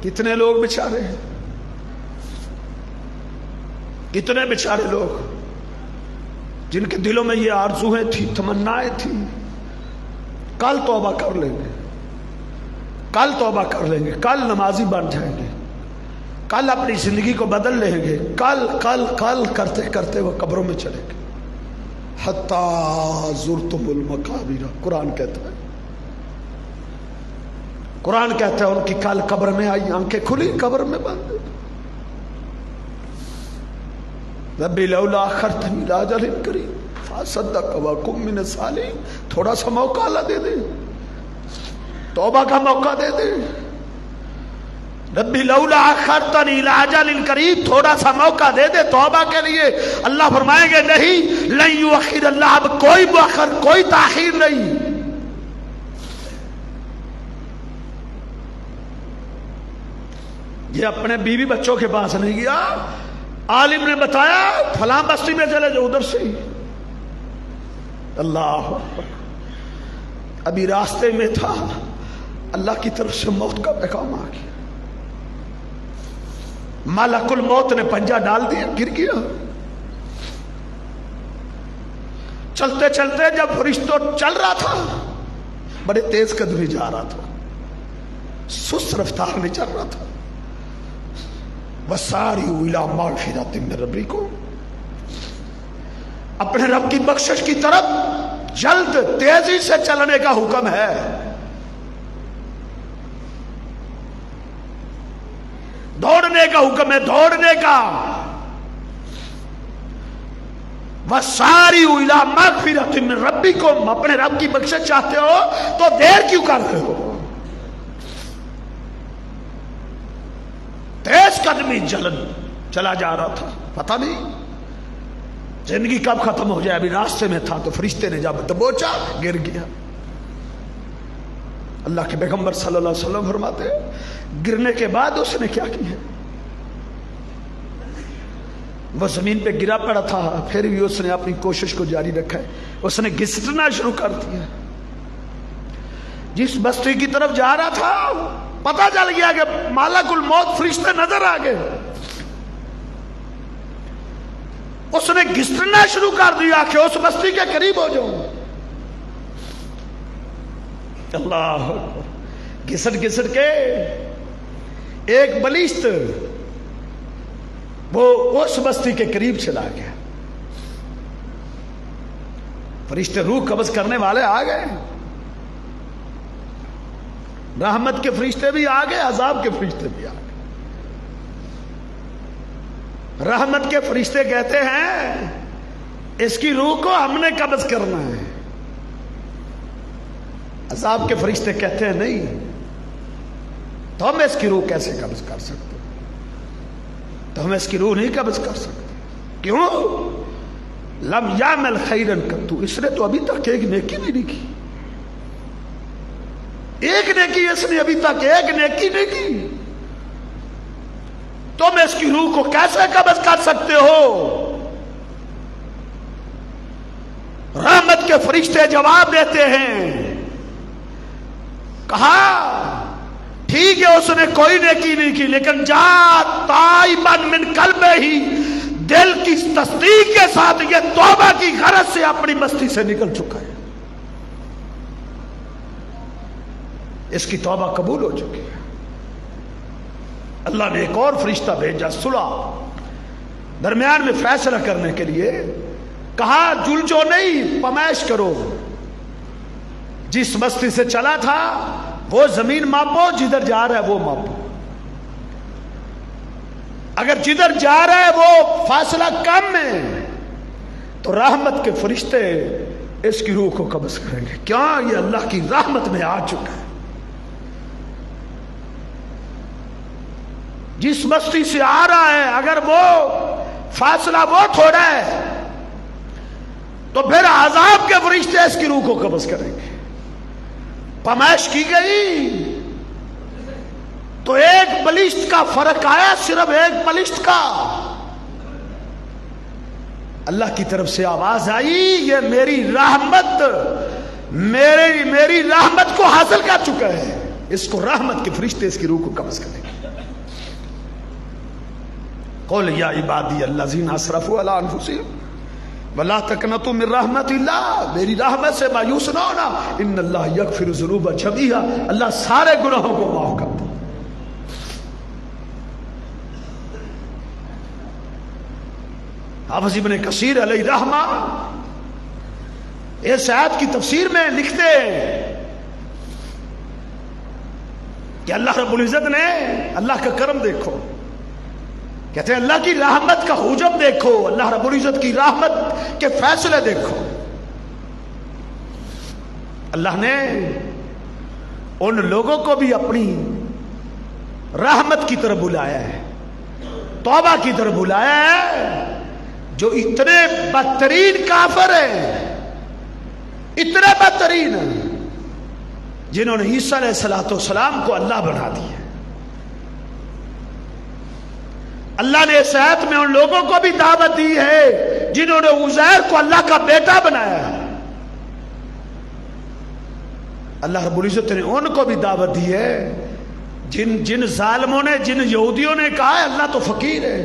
کتنے لوگ بیچارے ہیں, کتنے بیچارے لوگ جن کے دلوں میں یہ آرزویں تھی, تمنائیں تھی, کل توبہ کر لیں گے, کل توبہ کر لیں گے, کل نمازی بن جائیں گے, کل اپنی زندگی کو بدل لیں گے, کل کل کل کرتے کرتے وہ قبروں میں چلے گئے. حتی زرتم المقابر, قرآن کہتا ہے, قرآن کہتا ہے ان کی کل قبر میں آئی, آنکھیں کھلی, قبر میں بند. ربی لولا اخرتنی الی اجل قریب فاصدق واکن من الصالحین, تھوڑا سا موقع اللہ دے دے, توبہ کا موقع دے دے. ربی لولا اخرتنی الی اجل قریب، تھوڑا سا موقع دے دے توبہ کے لیے۔ اللہ فرمائیں گے نہیں، لن یؤخر اللہ، اب کوئی مؤخر کوئی تاخیر نہیں۔ یہ اپنے بیوی بچوں کے پاس نہیں گیا، عالم نے بتایا فلاں بستی میں چلے جاؤ، ادھر سے ہی۔ اللہ اکبر، ابھی راستے میں تھا، اللہ کی طرف سے موت کا پیغام آ گیا، ملک الموت نے پنجہ ڈال دیا، گر گیا۔ چلتے چلتے جب فرشتوں چل رہا تھا، بڑے تیز قدمی جا رہا تھا، سست رفتار میں چل رہا تھا، وَسَارِعُوا إِلَىٰ مَغْفِرَةٍ مِّن رَبِّكُمْ، اپنے رب کی بخشش کی طرف جلد تیزی سے چلنے کا حکم ہے۔ دوڑنے کا حکم ہے، دوڑنے کا۔ وَسَارِعُوا إِلَىٰ مَغْفِرَةٍ مِّن رَبِّكُمْ، اپنے رب کی بخشش چاہتے ہو تو دیر کیوں کر رہے ہو؟ تیز قدمی چلا جا رہا تھا، پتہ نہیں زندگی کب ختم ہو جائے، ابھی راستے میں تھا تو فرشتے نے جب دبوچا، گر گیا۔ اللہ کے پیغمبر صلی اللہ علیہ وسلم فرماتے ہیں گرنے کے بعد اس نے کیا کیا؟ وہ زمین پہ گرا پڑا تھا، پھر بھی اس نے اپنی کوشش کو جاری رکھا ہے، اس نے گھسٹنا شروع کر دیا۔ جس بستی کی طرف جا رہا تھا پتہ چل گیا کہ ملک الموت فرشتے نظر آ گئے، اس نے گھسٹنا شروع کر دیا کہ اس بستی کے قریب ہو جاؤں۔ اللہ گھسٹ گھسٹ کے ایک بلشت وہ اس بستی کے قریب چلا گیا۔ فرشتے روح قبض کرنے والے آ گئے، رحمت کے فرشتے بھی آ گئے، عذاب کے فرشتے بھی آ گئے۔ رحمت کے فرشتے کہتے ہیں اس کی روح کو ہم نے قبض کرنا ہے، عذاب کے فرشتے کہتے ہیں نہیں، تو ہم اس کی روح کیسے قبض کر سکتے؟ تو ہم اس کی روح نہیں قبض کر سکتے۔ کیوں؟ لم یعمل خیرا قط، اس نے تو ابھی تک ایک نیکی بھی نہیں کی، ایک نیکی اس نے ابھی تک ایک نیکی نہیں کی، تم اس کی روح کو کیسے قبض کر سکتے ہو؟ رحمت کے فرشتے جواب دیتے ہیں، کہا ٹھیک ہے اس نے کوئی نیکی نہیں کی، لیکن جا تائبا من قلبہ ہی، دل کی تصدیق کے ساتھ یہ توبہ کی غرض سے اپنی مستی سے نکل چکا ہے، اس کی توبہ قبول ہو چکی ہے۔ اللہ نے ایک اور فرشتہ بھیجا صلح، درمیان میں فیصلہ کرنے کے لیے، کہا جلجو نہیں، پمائش کرو، جس بستی سے چلا تھا وہ زمین ماپو، جدھر جا رہا ہے وہ ماپو، اگر جدھر جا رہا ہے وہ فاصلہ کم ہے تو رحمت کے فرشتے اس کی روح کو قبض کریں گے۔ کیا یہ اللہ کی رحمت میں آ چکا ہے؟ جس بستی سے آ رہا ہے اگر وہ فاصلہ وہ تھوڑا ہے تو پھر عذاب کے فرشتے اس کی روح کو قبض کریں گے۔ پمائش کی گئی تو ایک بلشت کا فرق آیا، صرف ایک بلشت کا۔ اللہ کی طرف سے آواز آئی، یہ میری رحمت میری رحمت کو حاصل کر چکا ہے، اس کو رحمت کے فرشتے اس کی روح کو قبض کریں گے۔ قل یا عبادی الذین اسرفوا علی انفسہم ولا تقنطوا من رحمت اللہ، میری رحمت سے مایوس نہ ہونا، ان اللہ یغفر الذنوب جميعا، اللہ سارے گناہوں کو معاف کرتا ہے۔ حافظ ابن کثیر علیہ رحمہ اس آیت کی تفسیر میں لکھتے ہیں کہ اللہ رب العزت نے، اللہ کا کرم دیکھو، کہتے ہیں اللہ کی رحمت کا حجم دیکھو، اللہ رب العزت کی رحمت کے فیصلے دیکھو۔ اللہ نے ان لوگوں کو بھی اپنی رحمت کی طرف بلایا ہے، توبہ کی طرف بلایا ہے، جو اتنے بدترین کافر ہیں، اتنے بدترین جنہوں نے عیسیٰ علیہ السلام کو اللہ بنا دیا۔ اللہ نے اس آیت میں ان لوگوں کو بھی دعوت دی ہے جنہوں نے عزیر کو اللہ کا بیٹا بنایا ہے۔ اللہ رب العزت نے ان کو بھی دعوت دی ہے جن ظالموں نے، جن یہودیوں نے کہا ہے اللہ تو فقیر ہے،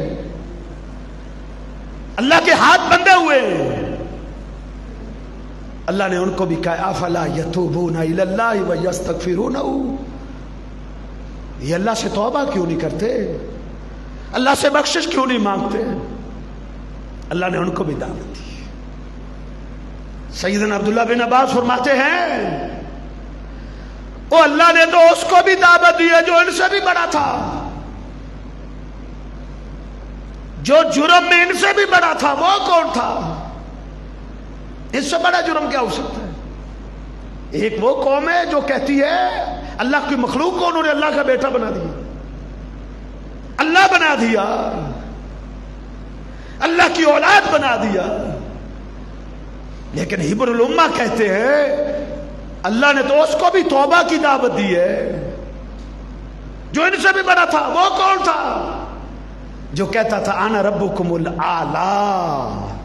اللہ کے ہاتھ بندھے ہوئے ہیں۔ اللہ نے ان کو بھی کہا افلا یتوبون الی اللہ ویستغفرونہ، یہ اللہ سے توبہ کیوں نہیں کرتے، اللہ سے بخشش کیوں نہیں مانگتے؟ اللہ نے ان کو بھی دعوت دی۔ سیدنا عبداللہ بن عباس فرماتے ہیں وہ اللہ نے تو اس کو بھی دعوت دی ہے جو ان سے بھی بڑا تھا، جو جرم میں ان سے بھی بڑا تھا۔ وہ کون تھا؟ اس سے بڑا جرم کیا ہو سکتا ہے؟ ایک وہ قوم ہے جو کہتی ہے اللہ کی مخلوق کو انہوں نے اللہ کا بیٹا بنا دیا، اللہ بنا دیا، اللہ کی اولاد بنا دیا۔ لیکن حبر الامہ کہتے ہیں اللہ نے تو اس کو بھی توبہ کی دعوت دی ہے جو ان سے بھی بڑا تھا۔ وہ کون تھا؟ جو کہتا تھا انا ربکم الاعلی،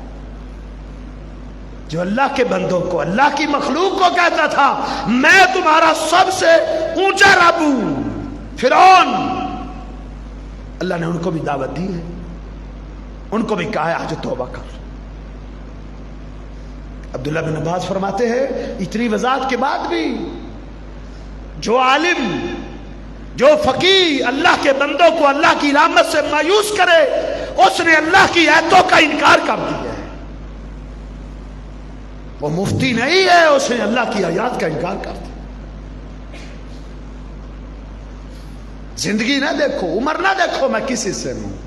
جو اللہ کے بندوں کو، اللہ کی مخلوق کو کہتا تھا میں تمہارا سب سے اونچا رب ہوں۔ فرعون، اللہ نے ان کو بھی دعوت دی ہے، ان کو بھی کہا ہے آج توبہ کر۔ عبداللہ بن عباس فرماتے ہیں اتنی وضاحت کے بعد بھی جو عالم، جو فقیہ اللہ کے بندوں کو اللہ کی رحمت سے مایوس کرے اس نے اللہ کی آیتوں کا انکار کر دیا ہے۔ وہ مفتی نہیں ہے، اس نے اللہ کی آیات کا انکار کر دیا۔ زندگی نہ دیکھو، عمر نہ دیکھو میں کس حصے میں ہوں،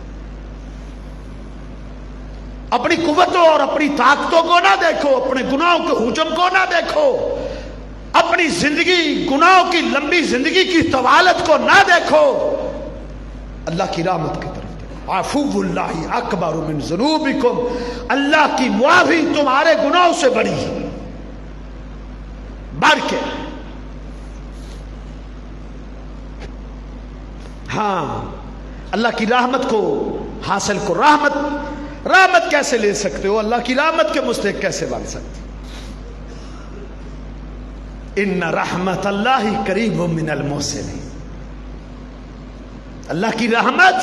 اپنی قوتوں اور اپنی طاقتوں کو نہ دیکھو، اپنے گناہوں کے حجم کو نہ دیکھو، اپنی زندگی، گناہوں کی لمبی زندگی کی طوالت کو نہ دیکھو، اللہ کی رحمت کی طرف دیکھو۔ عفو اللہ اکبر من ذنوبکم، اللہ کی معافی تمہارے گناہوں سے بڑی ہے، بڑھ کے۔ ہاں اللہ کی رحمت کو حاصل کو، رحمت کیسے لے سکتے ہو؟ اللہ کی رحمت کے مستحق کیسے بن سکتے؟ ان رحمت اللہ قریب من المحسنین، اللہ کی رحمت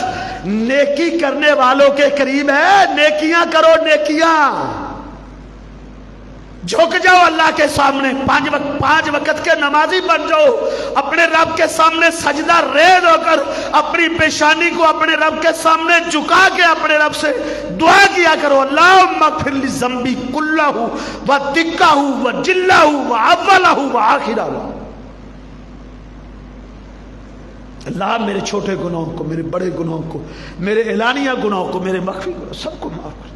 نیکی کرنے والوں کے قریب ہے۔ نیکیاں کرو، نیکیاں، جھک جاؤ اللہ کے سامنے، پانچ وقت کے نمازی بن جاؤ، اپنے رب کے سامنے سجدہ ریز ہو کر اپنی پیشانی کو اپنے رب کے سامنے جھکا کے اپنے رب سے دعا کیا کرو اللہم اغفر لی ذنبی کلہ و دکہ و جلہ و اولہ و آخرہ، اللہ میرے چھوٹے گناہوں کو، میرے بڑے گناہوں کو، میرے اعلانیہ گناہوں کو، میرے مخفی گناہوں سب کو معاف کر۔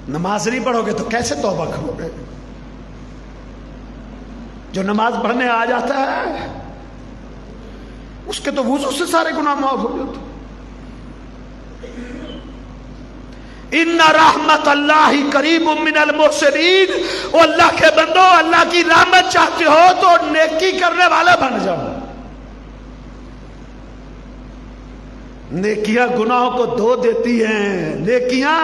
نماز نہیں پڑھو گے تو کیسے توبہ کرو گے؟ جو نماز پڑھنے آ جاتا ہے اس کے تو وضو سے سارے گناہ معاف ہو جاتے۔ ان رحمت اللہ قریب من المحسنین، او اللہ کے بندو اللہ کی رحمت چاہتے ہو تو نیکی کرنے والا بن جاؤ۔ نیکیاں گناہوں کو دھو دیتی ہیں، نیکیاں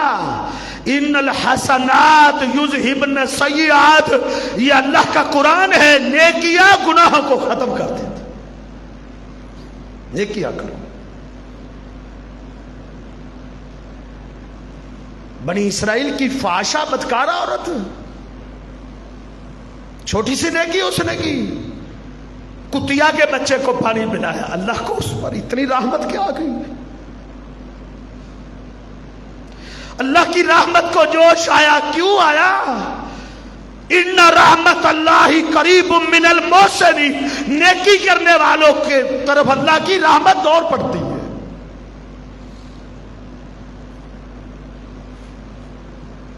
ان الحسنات یذہبن السیئات، یہ اللہ کا قرآن ہے، نیکیاں گناہوں کو ختم کر دیتی۔ نیکیاں کرو۔ بنی اسرائیل کی فحاشا بدکارہ عورت، چھوٹی سی نیکی اس نے کی، کتیا کے بچے کو پانی پلایا، اللہ کو اس پر اتنی رحمت کیا آ گئی۔ اللہ کی رحمت کو جوش آیا، کیوں آیا؟ ان رحمت اللہ قریب من المحسنین، نیکی کرنے والوں کے طرف اللہ کی رحمت دوڑ پڑتی ہے۔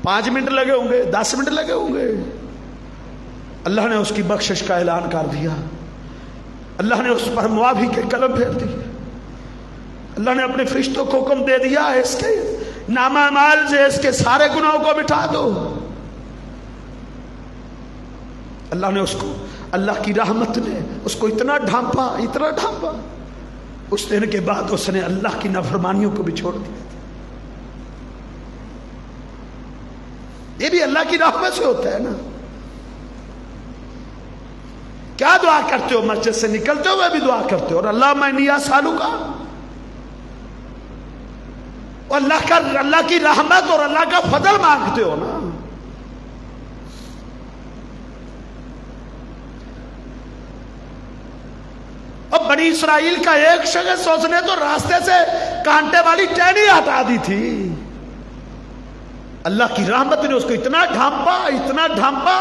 5 منٹ لگے ہوں گے، 10 منٹ لگے ہوں گے، اللہ نے اس کی بخشش کا اعلان کر دیا، اللہ نے اس پر معافی کے قلم پھیر دی، اللہ نے اپنے فرشتوں کو حکم دے دیا اس کے نامہ اعمال سے اس کے سارے گناہوں کو مٹا دو۔ اللہ نے اس کو، اللہ کی رحمت نے اس کو اتنا ڈھانپا، اتنا ڈھانپا، اس دن کے بعد اس نے اللہ کی نافرمانیوں کو بھی چھوڑ دیا۔ یہ بھی اللہ کی رحمت سے ہوتا ہے نا۔ کیا دعا کرتے ہو؟ مسجد سے نکلتے ہو بھی دعا کرتے ہو، اور اللہم انی اسالک، اور اللہ کی رحمت اور اللہ کا فضل مانگتے ہو نا۔ اور بنی اسرائیل کا ایک شخص، اس نے تو راستے سے کانٹے والی ٹہنی ہٹا دی تھی، اللہ کی رحمت نے اس کو اتنا ڈھانپا، اتنا ڈھانپا۔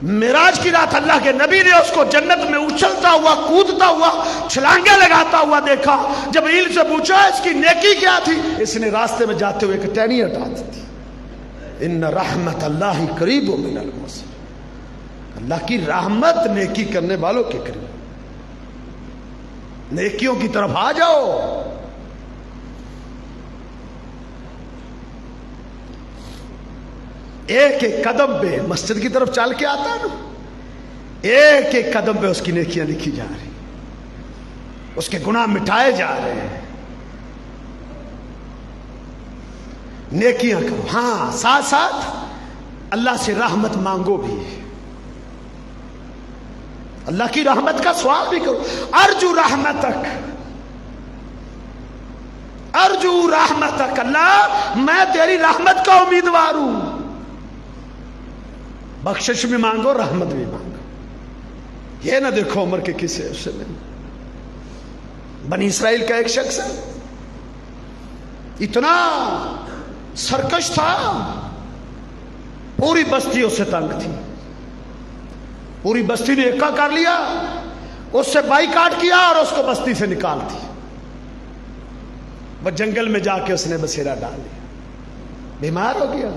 معراج کی رات اللہ کے نبی نے اس کو جنت میں اچھلتا ہوا، کودتا ہوا، چھلانگے لگاتا ہوا دیکھا۔ جبریل سے پوچھا اس کی نیکی کیا تھی؟ اس نے راستے میں جاتے ہوئے ایک ٹہنی ہٹا دی تھی۔ ان رحمت اللہ قریب من المحسنین، اللہ کی رحمت نیکی کرنے والوں کے قریب، نیکیوں کی طرف آ جاؤ۔ ایک ایک قدم پہ مسجد کی طرف چل کے آتا ہے نا، ایک ایک قدم پہ اس کی نیکیاں لکھی جا رہی، اس کے گناہ مٹائے جا رہے ہیں۔ نیکیاں کرو، ہاں ساتھ ساتھ اللہ سے رحمت مانگو بھی، اللہ کی رحمت کا سوال بھی کرو۔ ارجو رحمتک، ارجو رحمتک، اللہ میں تیری رحمت کا امیدوار ہوں۔ بخشش بھی مانگو، رحمت بھی مانگو، یہ نہ دیکھو عمر کے کسی سے نہیں۔ بنی اسرائیل کا ایک شخص ہے، اتنا سرکش تھا، پوری بستی اس سے تنگ تھی، پوری بستی نے ایکا کر لیا، اس سے بائیکاٹ کیا اور اس کو بستی سے نکال دی۔ وہ جنگل میں جا کے اس نے بسیرا ڈال دیا، بیمار ہو گیا،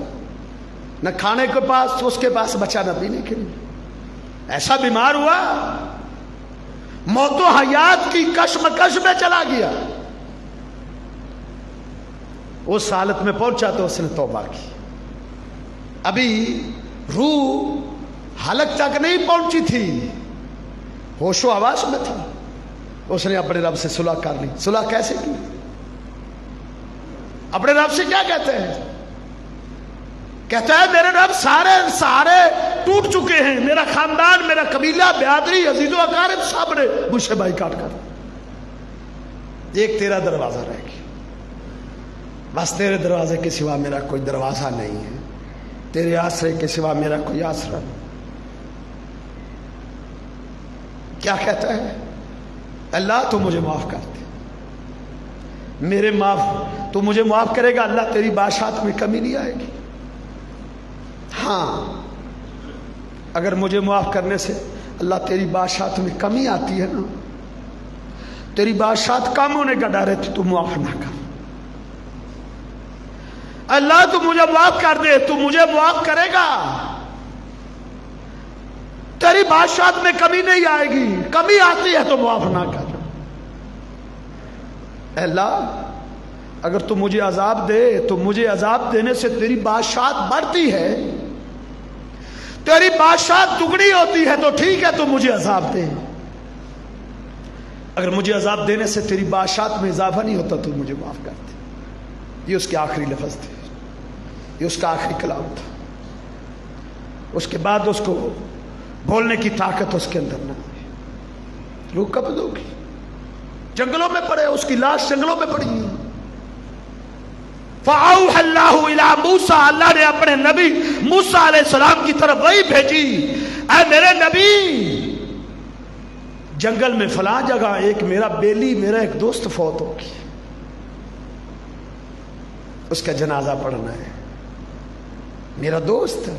نہ کھانے کے پاس اس کے پاس بچا، نہ پینے کے لیے، ایسا بیمار ہوا، موت و حیات کی کشمکش میں چلا گیا۔ اس حالت میں پہنچا تو اس نے توبہ کی، ابھی روح حلق تک نہیں پہنچی تھی، ہوش و حواس میں تھا۔ اس نے اپنے رب سے صلح کر لی۔ صلح کیسے کی؟ اپنے رب سے کیا کہتے ہیں؟ کہتا ہے میرے رب سارے ٹوٹ چکے ہیں، میرا خاندان، میرا قبیلہ، برادری، عزیز و اقارب سب نے مجھ سے بائیکاٹ کر، ایک تیرا دروازہ رہ گیا، بس تیرے دروازے کے سوا میرا کوئی دروازہ نہیں ہے، تیرے آسرے کے سوا میرا کوئی آسرا نہیں۔ کیا کہتا ہے؟ اللہ تو مجھے معاف کر دے، میرے تو مجھے معاف کرے گا، اللہ تیری بادشاہت میں کمی نہیں آئے گی۔ ہاں اگر مجھے معاف کرنے سے اللہ تیری بادشاہت میں کمی آتی ہے نا، تیری بادشاہت کم ہونے کا ڈر ہے تو معاف نہ کر۔ اللہ تو مجھے معاف کر دے، تو مجھے معاف کرے گا، تیری بادشاہت میں کمی نہیں آئے گی، کمی آتی ہے تو معاف نہ کر۔ اللہ اگر تو مجھے عذاب دے تو مجھے عذاب دینے سے تیری بادشاہت بڑھتی ہے، تیری بادشاہت دگنی ہوتی ہے تو ٹھیک ہے تو مجھے عذاب دے، اگر مجھے عذاب دینے سے تیری بادشاہت میں اضافہ نہیں ہوتا تو مجھے معاف کر دے۔ یہ اس کے آخری لفظ تھے، یہ اس کا آخری کلام تھا۔ اس کے بعد اس کو بولنے کی طاقت اس کے اندر نہ آئی۔ روح کب ہوگی؟ جنگلوں میں پڑے، اس کی لاش جنگلوں میں پڑی۔ فَأَوْحَى اللَّهُ إِلَىٰ مُوسَىٰ، اللہ نے اپنے نبی موسیٰ علیہ السلام کی طرف وحی بھیجی، اے میرے نبی، جنگل میں فلاں جگہ ایک میرا بیلی، میرا ایک دوست فوت ہو گیا، اس کا جنازہ پڑھنا ہے، میرا دوست۔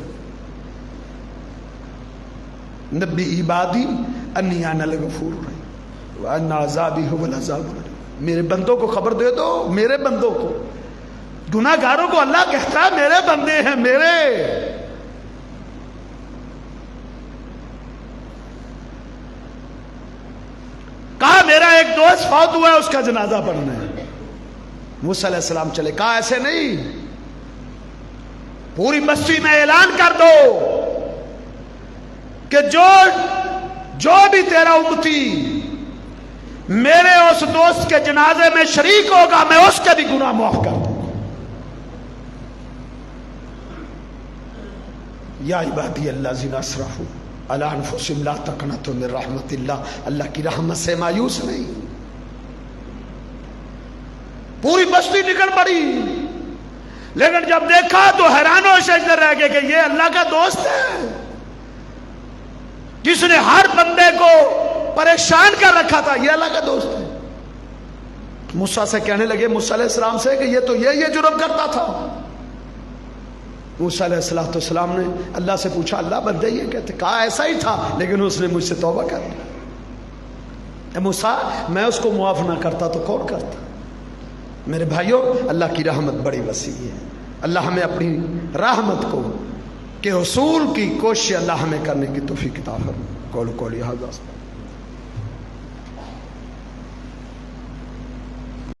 نبی عبادی انی انا الغفور الرحیم وان عذابی هو العذاب الالیم، میرے بندوں کو خبر دے دو، میرے بندوں کو، گناہ گاروں کو اللہ کہتا ہے میرے بندے ہیں، میرے ایک دوست فوت ہوا ہے اس کا جنازہ پڑھنا ہے. موسیٰ علیہ السلام چلے. کہا ایسے نہیں, پوری بستی میں اعلان کر دو کہ جو بھی تیرا امتی میرے اس دوست کے جنازے میں شریک ہوگا میں اس کے بھی گناہ معاف کر دوں. یا عبادی الذین اسرفوا علی انفسہم لا تقنطوا من رحمت اللہ. اللہ کی رحمت سے مایوس نہیں. پوری بستی نکل پڑی, لیکن جب دیکھا تو حیران و شاکر رہ گئے کہ یہ اللہ کا دوست ہے جس نے ہر بندے کو پریشان کر رکھا تھا, یہ اللہ کا دوست ہے. موسیٰ سے کہنے لگے, موسیٰ علیہ السلام سے, کہ یہ تو یہ جرم کرتا تھا. موسیٰ علیہ السلام نے اللہ سے پوچھا, اللہ بندے یہ کہتے؟ کہا ایسا ہی تھا, لیکن اس نے مجھ سے توبہ کر لی. موسیٰ میں اس کو معاف نہ کرتا تو کون کرتا؟ میرے بھائیوں, اللہ کی رحمت بڑی وسیع ہے. اللہ ہمیں اپنی رحمت کو کہ حصول کی کوشش اللہ ہمیں کرنے کی توفیق عطا فرمائے. قول قولی ھذا.